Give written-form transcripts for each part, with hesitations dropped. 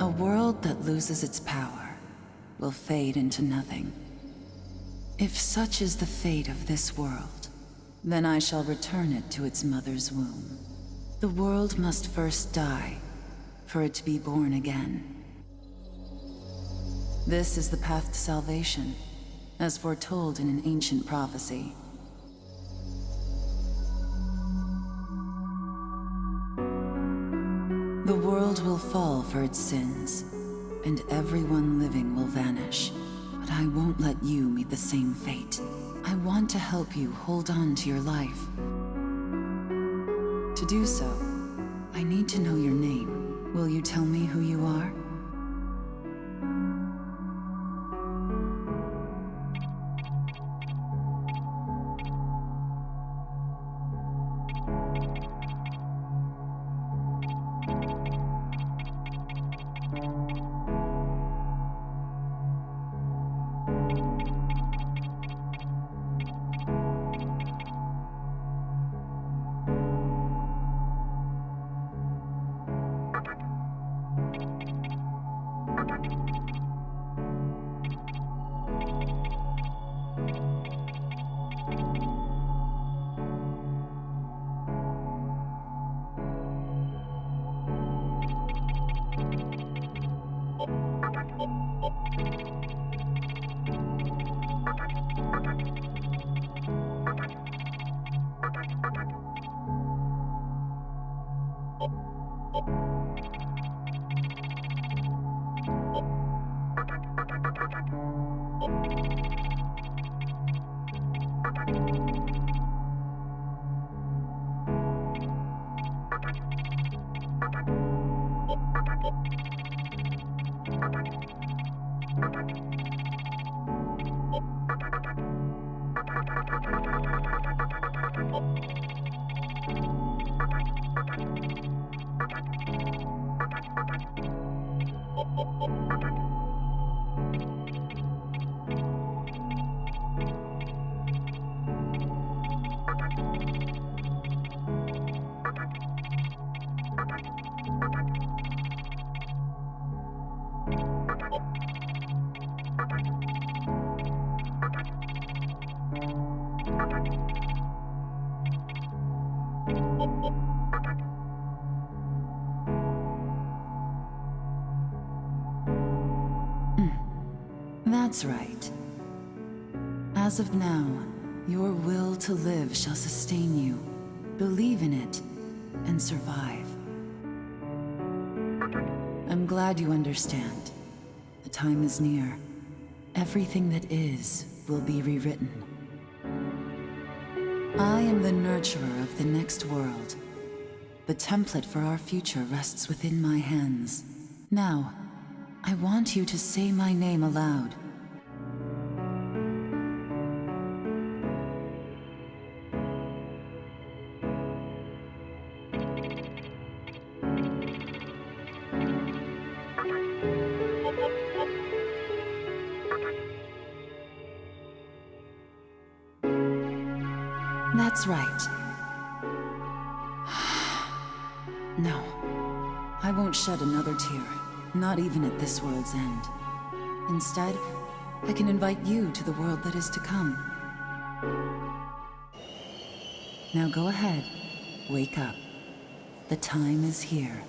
A world that loses its power will fade into nothing. If such is the fate of this world, then I shall return it to its mother's womb. The world must first die, for it to be born again. This is the path to salvation, as foretold in an ancient prophecy. The world will fall for its sins, and everyone living will vanish. But I won't let you meet the same fate. I want to help you hold on to your life. To do so, I need to know your name. Will you tell me who you are? That's right. As of now, your will to live shall sustain you. Believe in it, and survive. I'm glad you understand. The time is near. Everything that is will be rewritten. I am the nurturer of the next world. The template for our future rests within my hands. Now, I want you to say my name aloud. That's right. No, I won't shed another tear, not even at this world's end. Instead, I can invite you to the world that is to come. Now go ahead, wake up. The time is here.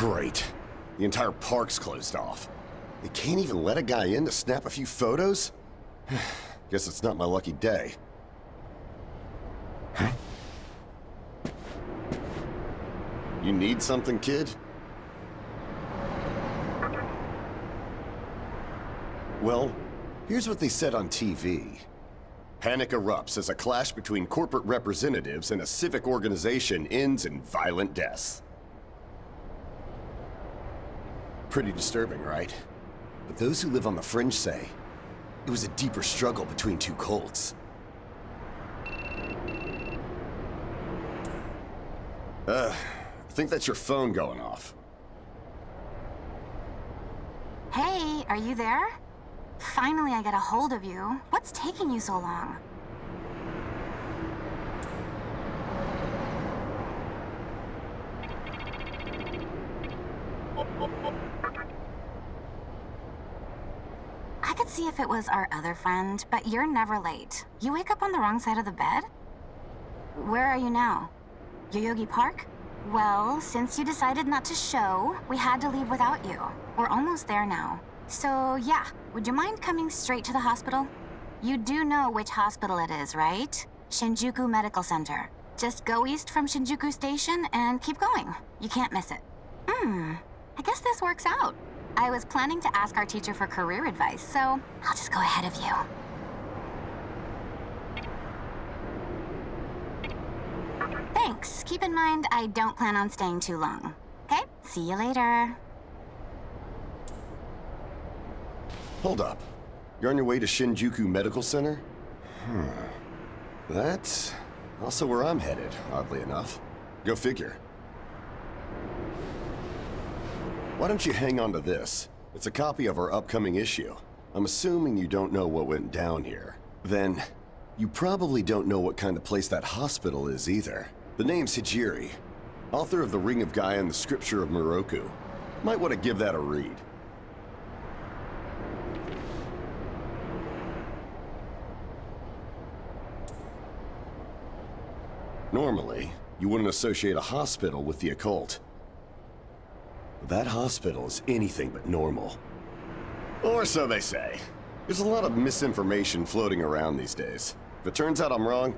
Great. The entire park's closed off. They can't even let a guy in to snap a few photos? Guess it's not my lucky day. Huh? You need something, kid? Well, here's what they said on TV. Panic erupts as a clash between corporate representatives and a civic organization ends in violent deaths. Pretty disturbing, right? But those who live on the fringe say it was a deeper struggle between two cults. I think that's your phone going off. Hey, are you there? Finally, I got a hold of you. What's taking you so long? I could see if it was our other friend, but you're never late. You wake up on the wrong side of the bed? Where are you now? Yoyogi Park? Well, since you decided not to show, we had to leave without you. We're almost there now. So, yeah, would you mind coming straight to the hospital? You do know which hospital it is, right? Shinjuku Medical Center. Just go east from Shinjuku Station and keep going. You can't miss it. I guess this works out. I was planning to ask our teacher for career advice, so I'll just go ahead of you. Thanks. Keep in mind, I don't plan on staying too long. Okay? See you later. Hold up. You're on your way to Shinjuku Medical Center? That's also where I'm headed, oddly enough. Go figure. Why don't you hang on to this? It's a copy of our upcoming issue. I'm assuming you don't know what went down here. Then, you probably don't know what kind of place that hospital is either. The name's Hijiri, author of The Ring of Gaia and the Scripture of Moroku. Might want to give that a read. Normally, you wouldn't associate a hospital with the occult. But that hospital is anything but normal. Or so they say. There's a lot of misinformation floating around these days. If it turns out I'm wrong,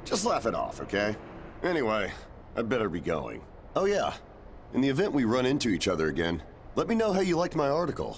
just laugh it off, okay? Anyway, I'd better be going. Oh yeah, in the event we run into each other again, let me know how you liked my article.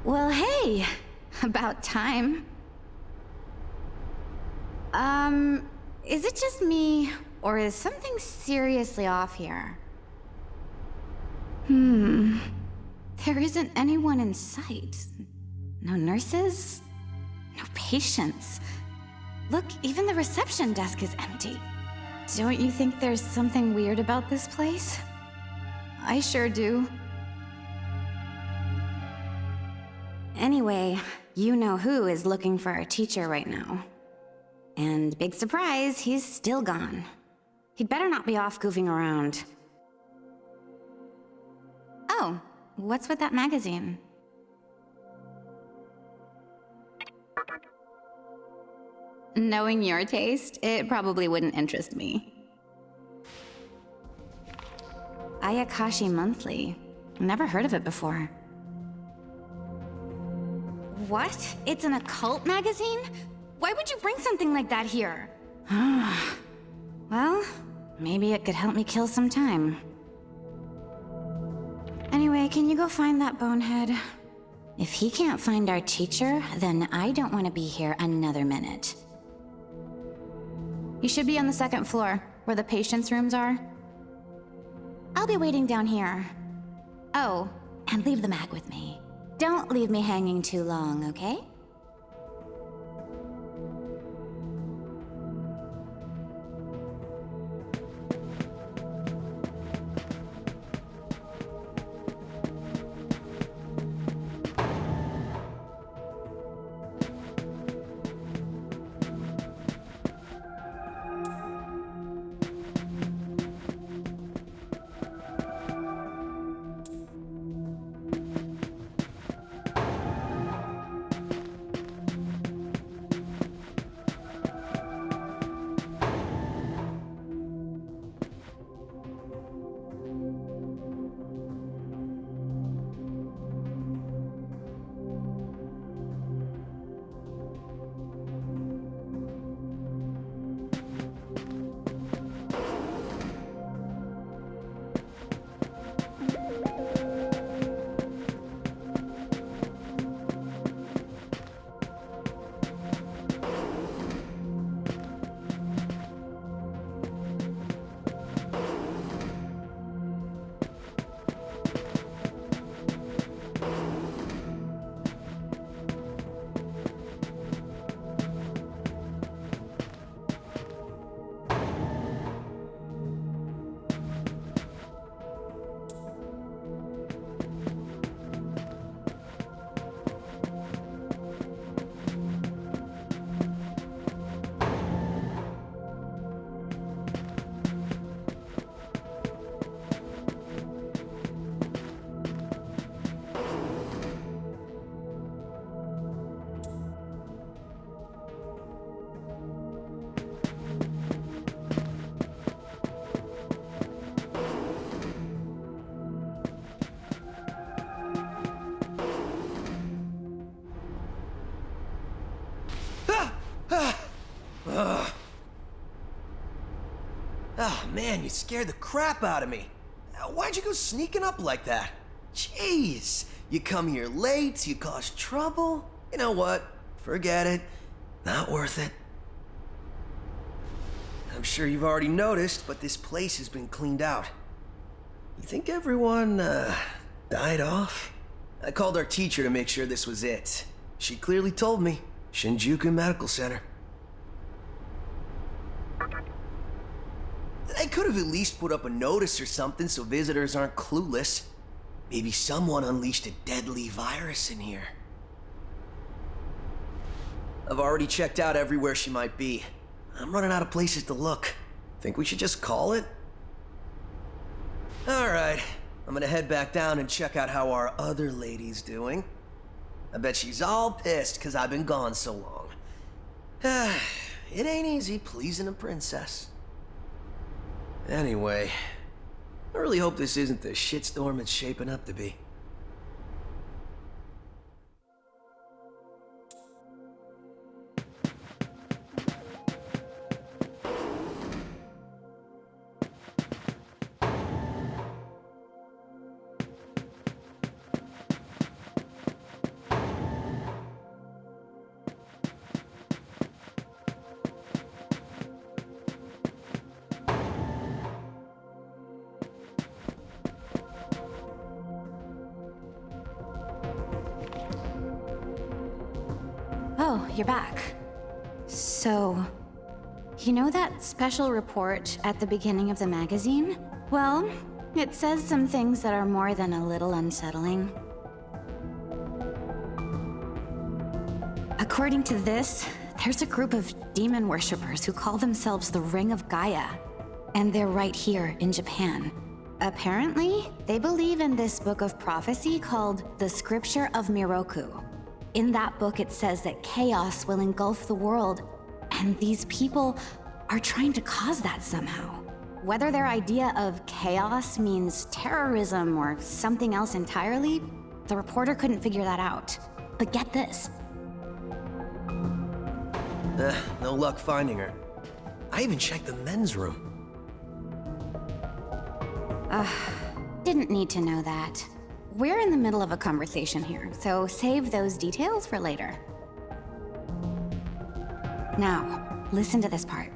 Well, hey, about time. Is it just me, or is something seriously off here? There isn't anyone in sight. No nurses, no patients. Look, even the reception desk is empty. Don't you think there's something weird about this place? I sure do. Anyway, you know who is looking for our teacher right now. And big surprise, he's still gone. He'd better not be off goofing around. Oh, what's with that magazine? Knowing your taste, it probably wouldn't interest me. Ayakashi Monthly. Never heard of it before. What? It's an occult magazine? Why would you bring something like that here? Well, maybe it could help me kill some time. Anyway, can you go find that bonehead? If he can't find our teacher, then I don't want to be here another minute. You should be on the second floor, where the patients' rooms are. I'll be waiting down here. Oh, and leave the mag with me. Don't leave me hanging too long, okay? Oh man, you scared the crap out of me. Why'd you go sneaking up like that? Jeez, you come here late, you cause trouble. You know what? Forget it. Not worth it. I'm sure you've already noticed, but this place has been cleaned out. You think everyone, died off? I called our teacher to make sure this was it. She clearly told me. Shinjuku Medical Center. They could have at least put up a notice or something so visitors aren't clueless. Maybe someone unleashed a deadly virus in here. I've already checked out everywhere she might be. I'm running out of places to look. Think we should just call it? Alright, I'm gonna head back down and check out how our other lady's doing. I bet she's all pissed because I've been gone so long. It ain't easy pleasing a princess. Anyway, I really hope this isn't the shitstorm it's shaping up to be. Oh, you're back. So, you know that special report at the beginning of the magazine? Well, it says some things that are more than a little unsettling. According to this, there's a group of demon worshippers who call themselves the Ring of Gaia, and they're right here in Japan. Apparently, they believe in this book of prophecy called the Scripture of Miroku. In that book, it says that chaos will engulf the world, and these people are trying to cause that somehow. Whether their idea of chaos means terrorism or something else entirely, the reporter couldn't figure that out. But get this. No luck finding her. I even checked the men's room. Didn't need to know that. we're in the middle of a conversation here, so save those details for later. Now, listen to this part.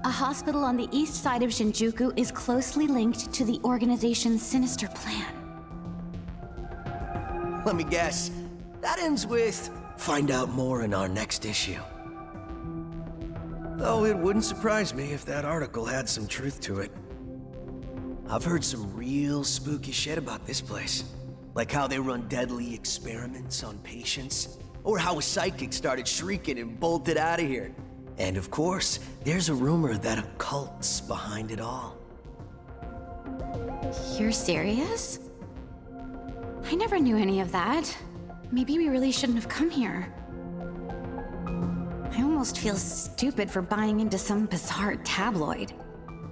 A hospital on the east side of Shinjuku is closely linked to the organization's sinister plan. Let me guess. That ends with, find out more in our next issue. Though it wouldn't surprise me if that article had some truth to it. I've heard some real spooky shit about this place. Like how they run deadly experiments on patients, or how a psychic started shrieking and bolted out of here. And of course, there's a rumor that a cult's behind it all. You're serious? I never knew any of that. Maybe we really shouldn't have come here. I almost feel stupid for buying into some bizarre tabloid.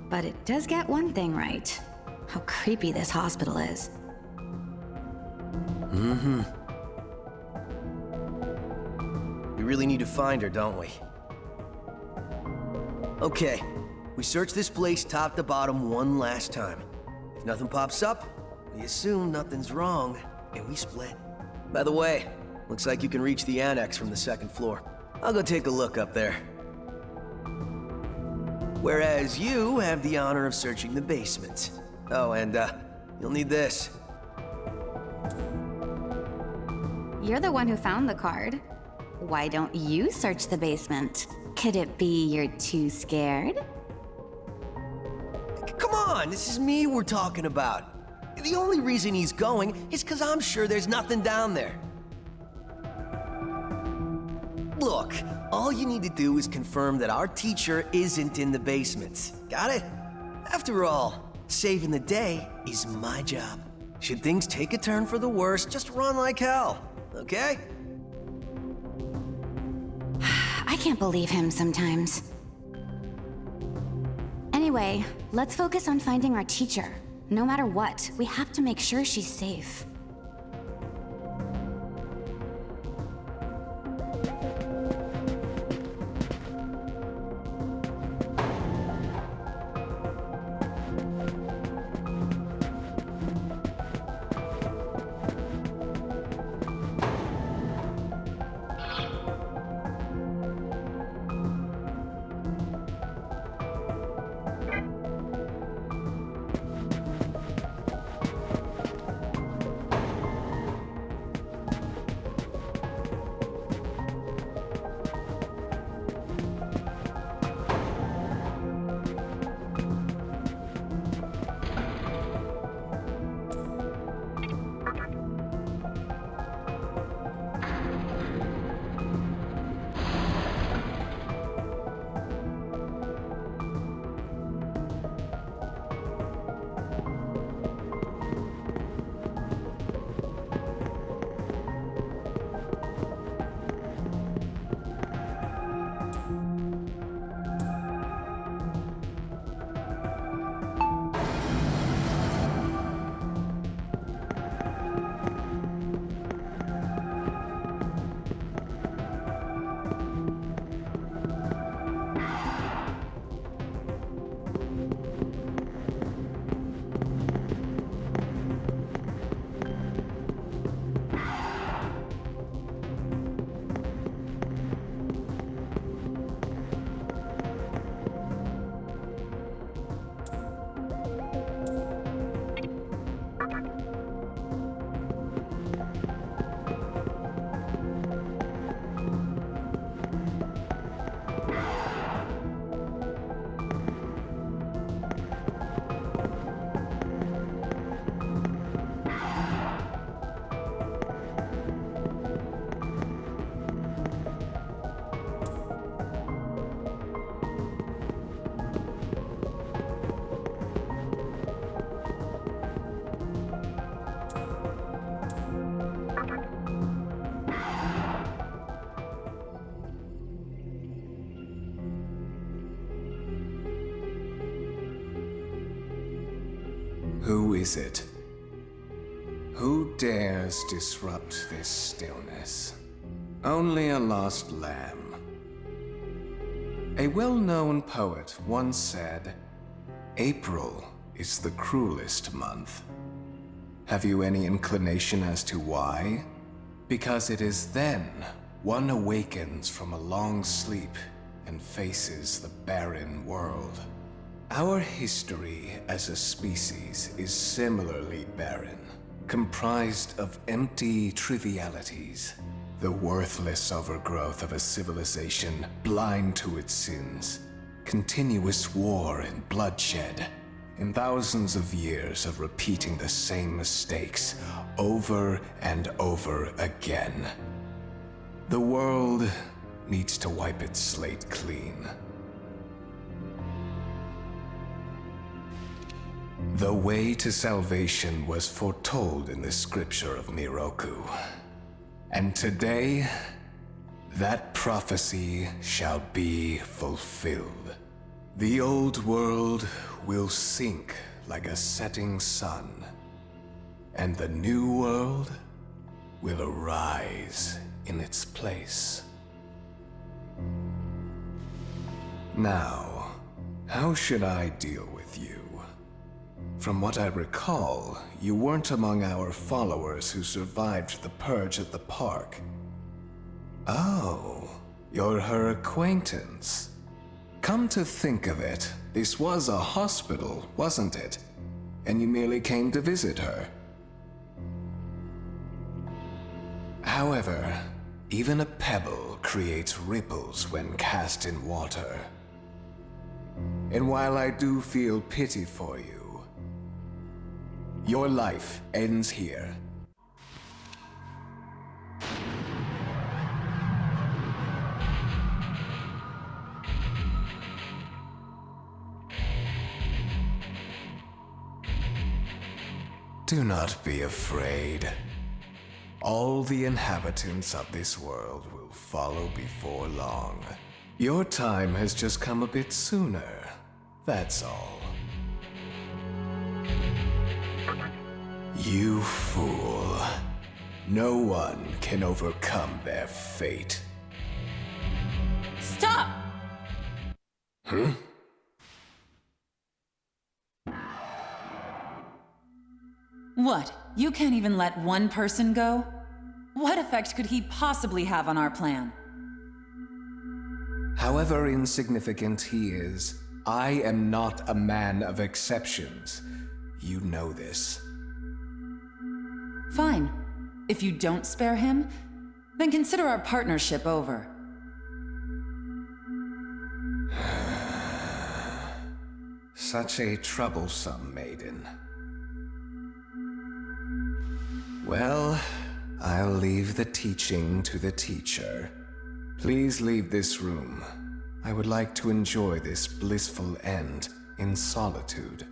But it does get one thing right. How creepy this hospital is. We really need to find her, don't we? Okay, we search this place top to bottom one last time. If nothing pops up, we assume nothing's wrong, and we split. By the way, looks like you can reach the annex from the second floor. I'll go take a look up there. Whereas you have the honor of searching the basement. Oh, and you'll need this. You're the one who found the card. Why don't you search the basement? Could it be you're too scared? Come on, this is me we're talking about. The only reason he's going is because I'm sure there's nothing down there. Look, all you need to do is confirm that our teacher isn't in the basement. Got it? After all, saving the day is my job. Should things take a turn for the worse, just run like hell, okay? I can't believe him sometimes. Anyway, let's focus on finding our teacher. No matter what, we have to make sure she's safe. Who is it? Who dares disrupt this stillness? Only a lost lamb. A well-known poet once said, "April is the cruelest month." Have you any inclination as to why? Because it is then one awakens from a long sleep and faces the barren world. Our history as a species is similarly barren, comprised of empty trivialities, the worthless overgrowth of a civilization blind to its sins, continuous war and bloodshed, and thousands of years of repeating the same mistakes over and over again. The world needs to wipe its slate clean. The way to salvation was foretold in the scripture of Miroku. And today, that prophecy shall be fulfilled. The old world will sink like a setting sun, and the new world will arise in its place. Now, how should I deal with you? From what I recall, you weren't among our followers who survived the purge at the park. Oh, you're her acquaintance. Come to think of it, this was a hospital, wasn't it? And you merely came to visit her. However, even a pebble creates ripples when cast in water. And while I do feel pity for you, your life ends here. Do not be afraid. All the inhabitants of this world will follow before long. Your time has just come a bit sooner, that's all. You fool. No one can overcome their fate. Stop! What? You can't even let one person go? What effect could he possibly have on our plan? However insignificant he is, I am not a man of exceptions. You know this. Fine. If you don't spare him, then consider our partnership over. Such a troublesome maiden. Well, I'll leave the teaching to the teacher. Please leave this room. I would like to enjoy this blissful end in solitude.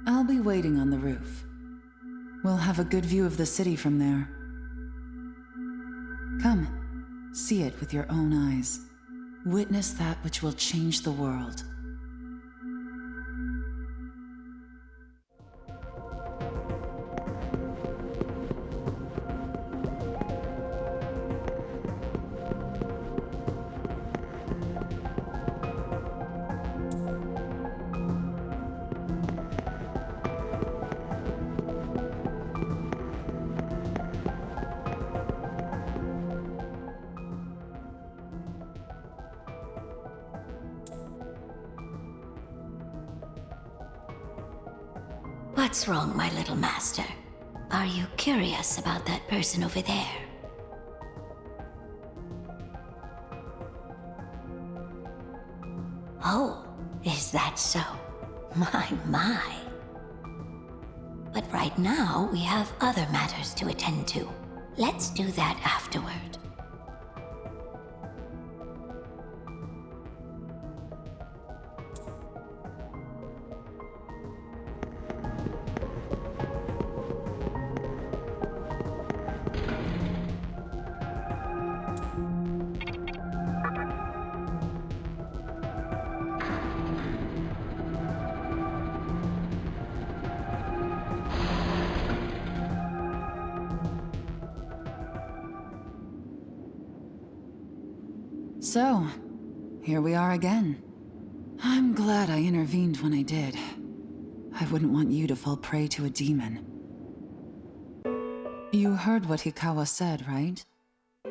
I'll be waiting on the roof. We'll have a good view of the city from there. Come, see it with your own eyes. Witness that which will change the world. What's wrong, my little master? Are you curious about that person over there? Oh, is that so? My. But right now, we have other matters to attend to. Let's do that afterward. So, here we are again. I'm glad I intervened when I did. I wouldn't want you to fall prey to a demon. You heard what Hikawa said, right?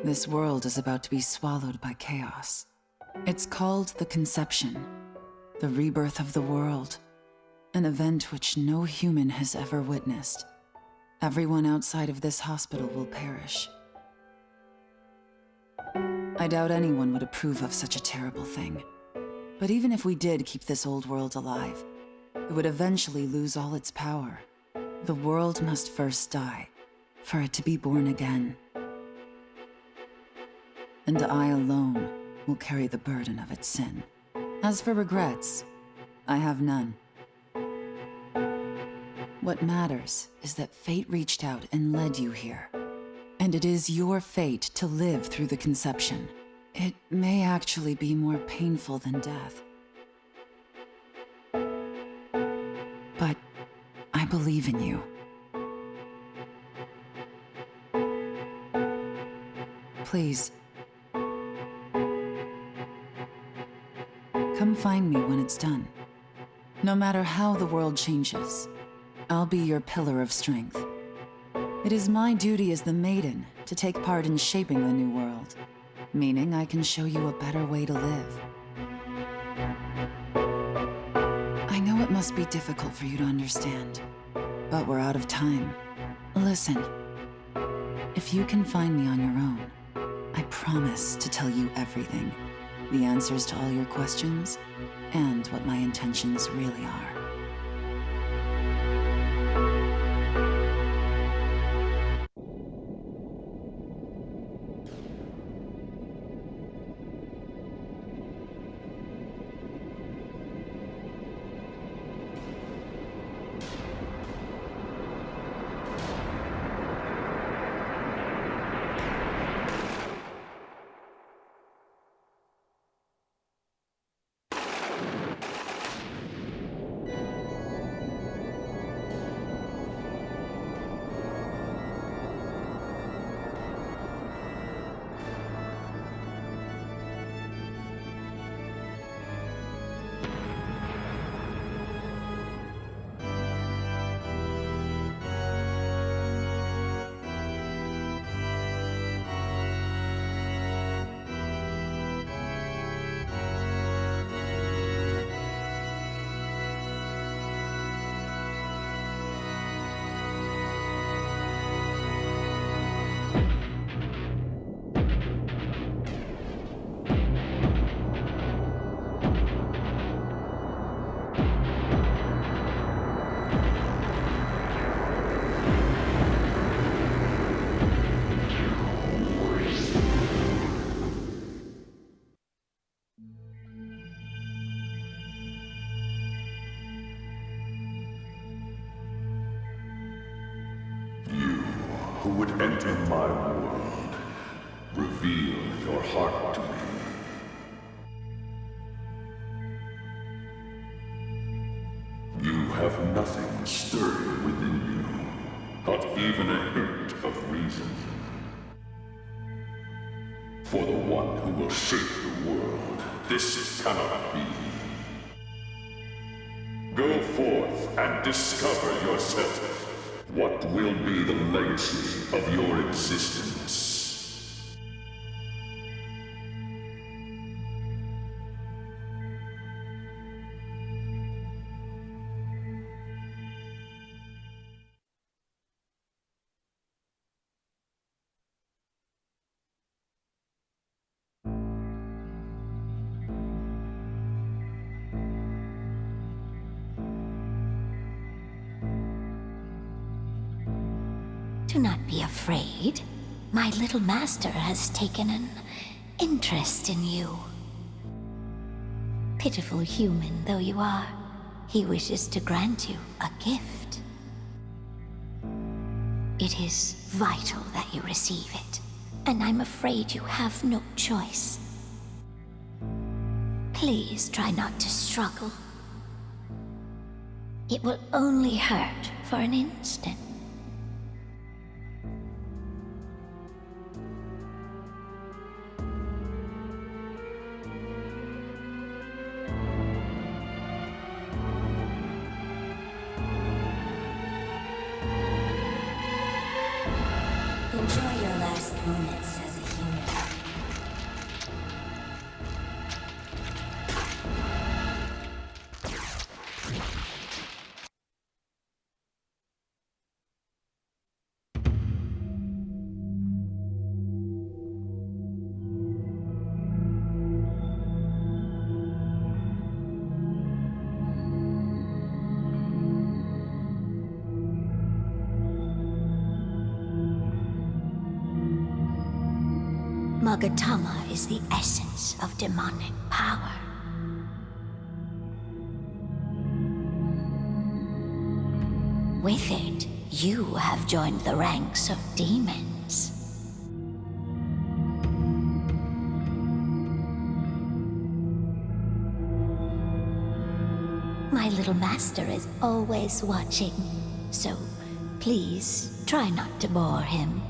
This world is about to be swallowed by chaos. It's called the Conception, the rebirth of the world, an event which no human has ever witnessed. Everyone outside of this hospital will perish. I doubt anyone would approve of such a terrible thing. But even if we did keep this old world alive, it would eventually lose all its power. The world must first die, for it to be born again. And I alone will carry the burden of its sin. As for regrets, I have none. What matters is that fate reached out and led you here. And it is your fate to live through the conception. It may actually be more painful than death. But I believe in you. Please, come find me when it's done. No matter how the world changes, I'll be your pillar of strength. It is my duty as the Maiden to take part in shaping the new world, meaning I can show you a better way to live. I know it must be difficult for you to understand, but we're out of time. Listen, if you can find me on your own, I promise to tell you everything. The answers to all your questions, and what my intentions really are. Who would enter my world, reveal your heart to me. You have nothing stirring within you, not even a hint of reason. For the one who will shape the world, this cannot be. Go forth and discover yourself. What will be the legacy of your existence? Do not be afraid. My little master has taken an interest in you. Pitiful human though you are, he wishes to grant you a gift. It is vital that you receive it, and I'm afraid you have no choice. Please try not to struggle. It will only hurt for an instant. Enjoy your last moments as a human. Magatama is the essence of demonic power. With it, you have joined the ranks of demons. My little master is always watching, so please try not to bore him.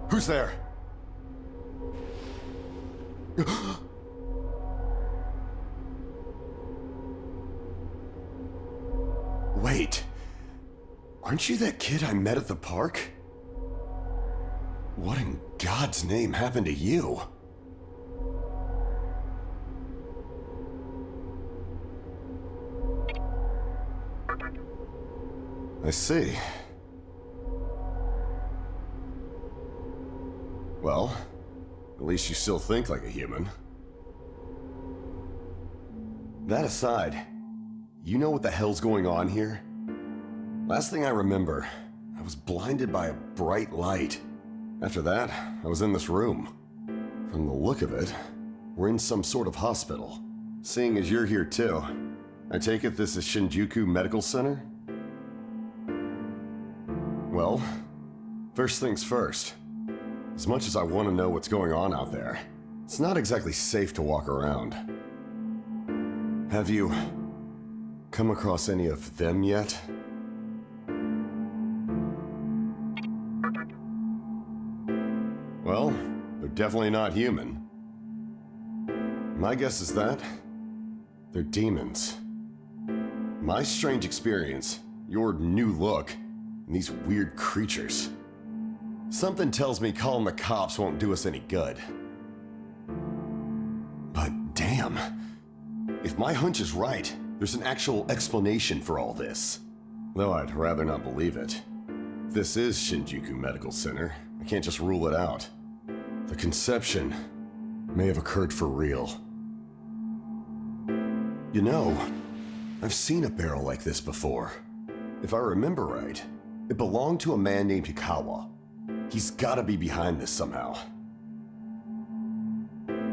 Who's there? Wait. Aren't you that kid I met at the park? What in God's name happened to you? I see. Well, at least you still think like a human. That aside, you know what the hell's going on here? Last thing I remember, I was blinded by a bright light. After that, I was in this room. From the look of it, we're in some sort of hospital. Seeing as you're here too, I take it this is Shinjuku Medical Center? Well, first things first. As much as I want to know what's going on out there, it's not exactly safe to walk around. Have you come across any of them yet? Well, they're definitely not human. My guess is that they're demons. My strange experience, your new look, and these weird creatures. Something tells me calling the cops won't do us any good. But damn, if my hunch is right, there's an actual explanation for all this. Though I'd rather not believe it. If this is Shinjuku Medical Center, I can't just rule it out. The conception may have occurred for real. You know, I've seen a barrel like this before. If I remember right, it belonged to a man named Hikawa. He's gotta be behind this somehow.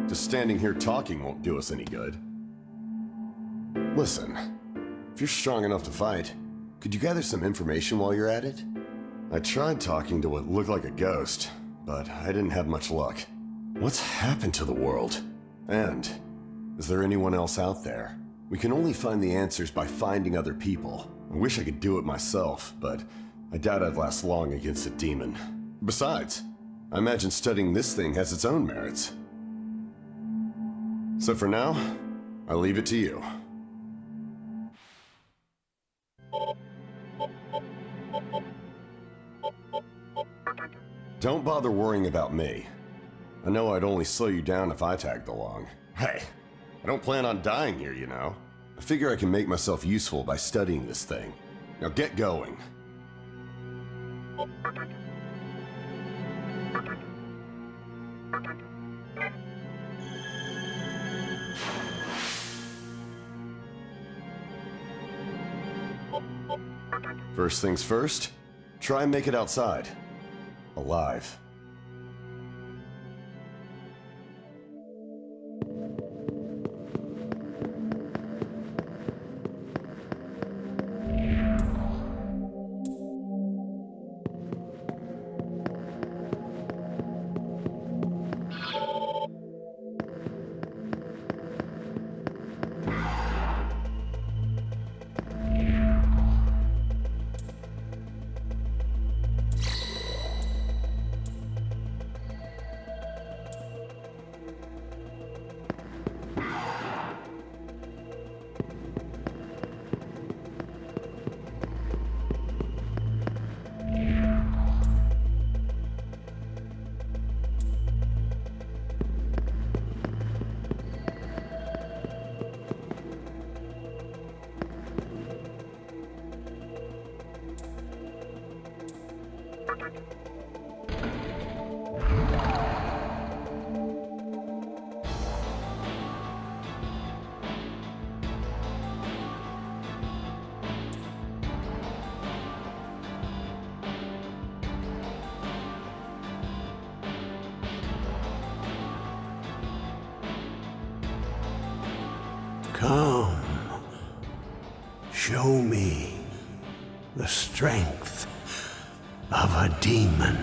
Just standing here talking won't do us any good. Listen, if you're strong enough to fight, could you gather some information while you're at it? I tried talking to what looked like a ghost, but I didn't have much luck. What's happened to the world? And is there anyone else out there? We can only find the answers by finding other people. I wish I could do it myself, but I doubt I'd last long against a demon. Besides, I imagine studying this thing has its own merits. So for now, I leave it to you. Don't bother worrying about me. I know I'd only slow you down if I tagged along. Hey, I don't plan on dying here, you know. I figure I can make myself useful by studying this thing. Now get going. First things first, try and make it outside. Alive. Come, show me the strength of a demon.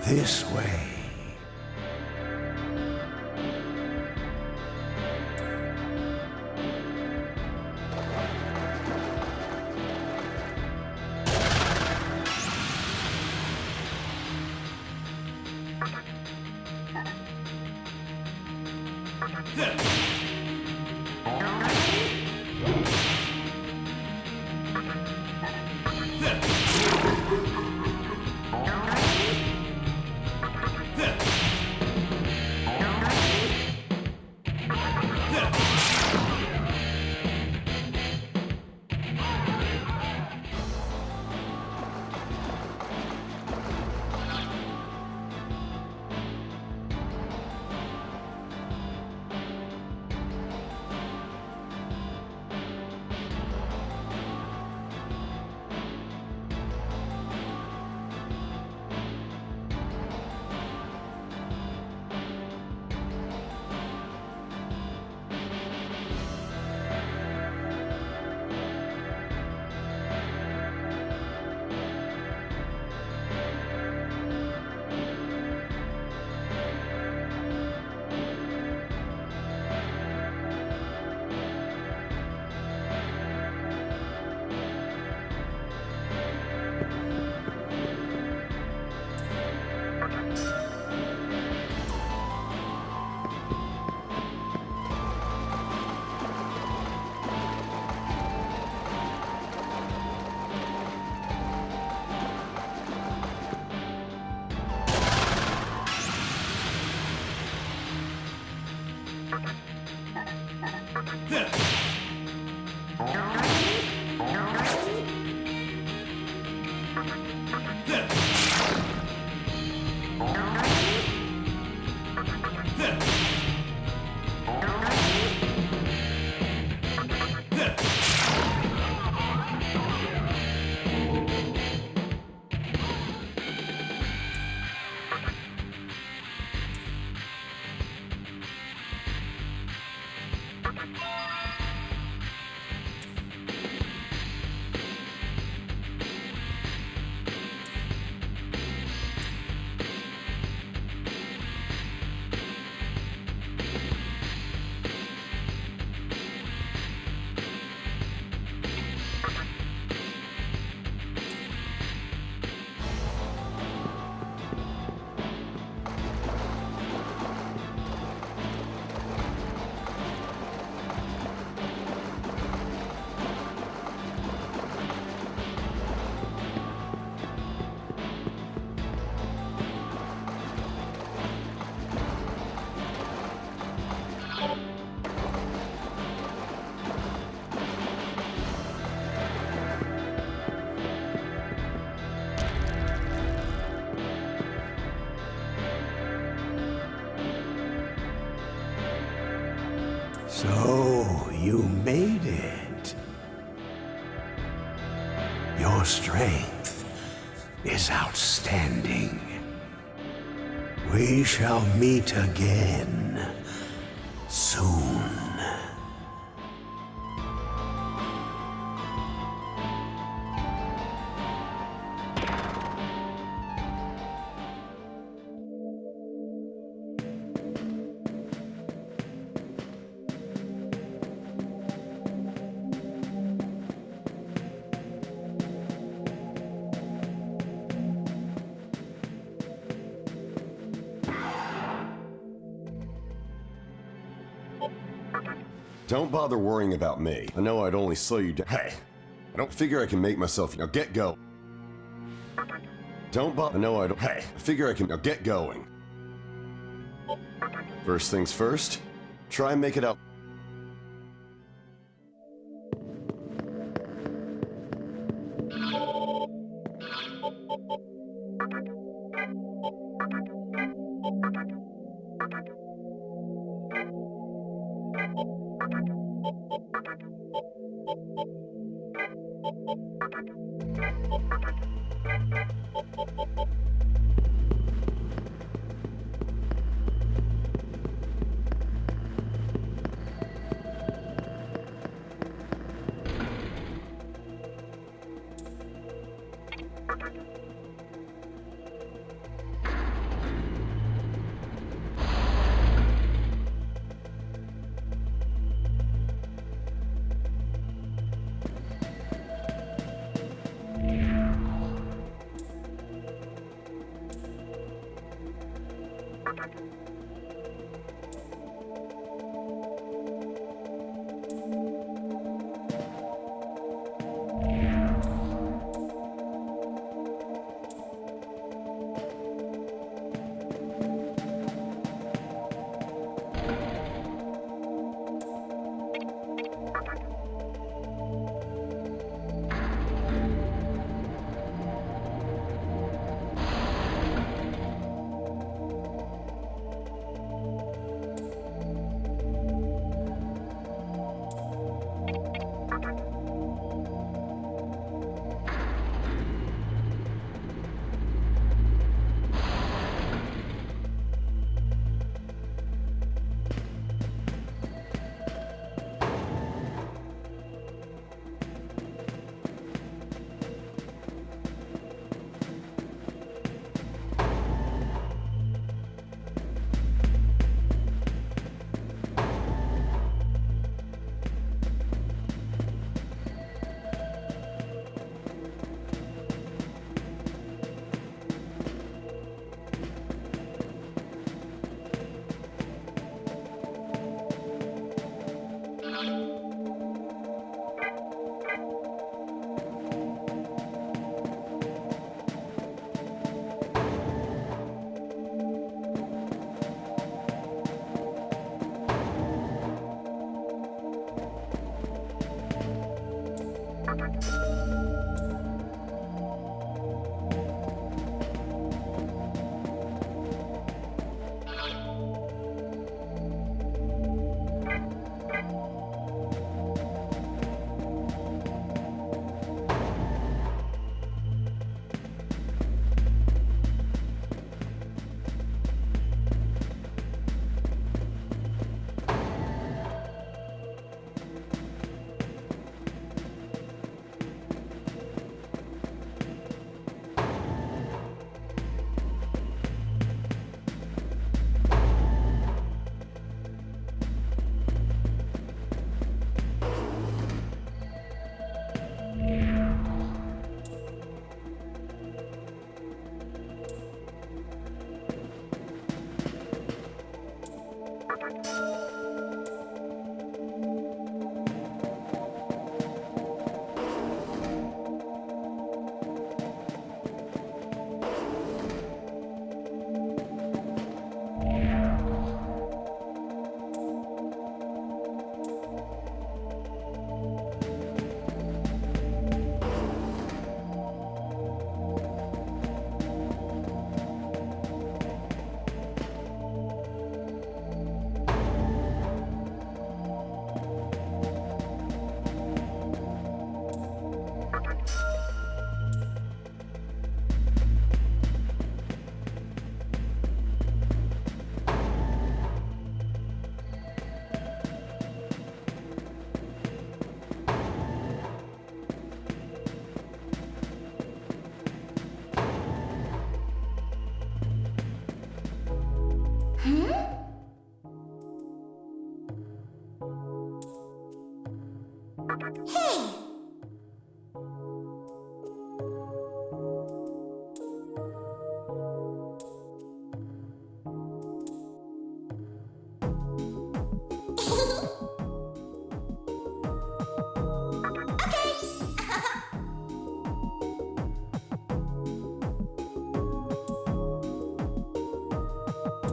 This way. So, you made it. Your strength is outstanding. We shall meet again soon. Don't bother worrying about me. I know I'd only slow you down. Hey, I don't figure I can make myself. Now get go. Don't bother. I know I don't. Hey, I figure I can. Now get going. First things first, try and make it out.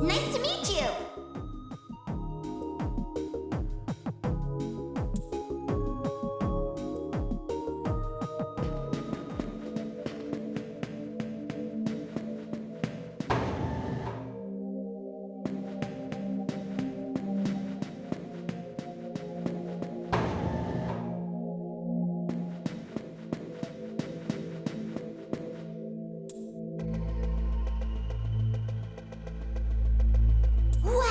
Nice to meet you! Wow!